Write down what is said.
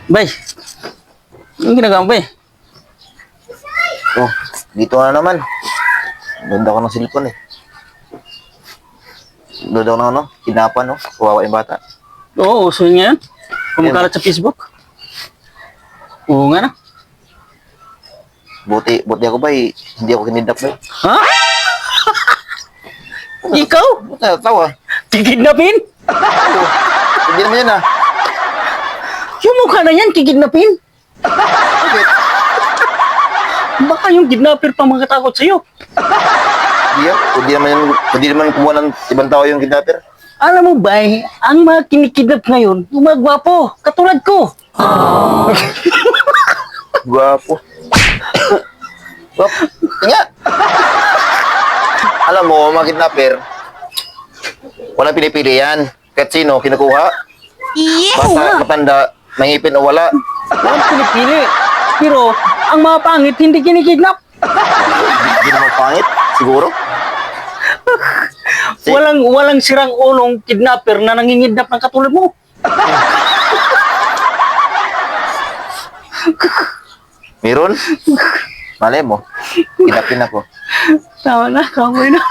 Bay, anong ginagawa mo, bay? Oh, dito na naman. Ganda ko ng cellphone eh. Doon ako ng kidnapan, no? Kawawa yung bata. Oo, uso yun ngayon. Kumakalat sa Facebook. Oo nga na. Buti ako ba hindi ako kinidnap ba? Ha? Ikaw? Tawa. Kikidnapin? Oo. Hindi naman yan ah. Yung mukha na yan, kikidnapin? Bakit? Baka yung kidnapper pa makatakot sa'yo. Hindi yan. Hindi naman kumuha ng ibang tao yung kidnapper. Alam mo ba, ang mga kinikidnap ngayon, yung mga gwapo, katulad ko. Gwapo. Gwapo. Tinga! Alam mo, mga kidnapper, walang pinipili yan. Kahit sino, kinukuha. Basta, matanda, mangipin o wala. Walang pinipili. Pero, ang mga pangit, hindi kinikidnap. Hindi naman pangit, siguro. Walang sirang ulong kidnapper na nangingidnap ng katulad mo. Meron? Malay mo, kidnapin ako. Tama na, kamoy na.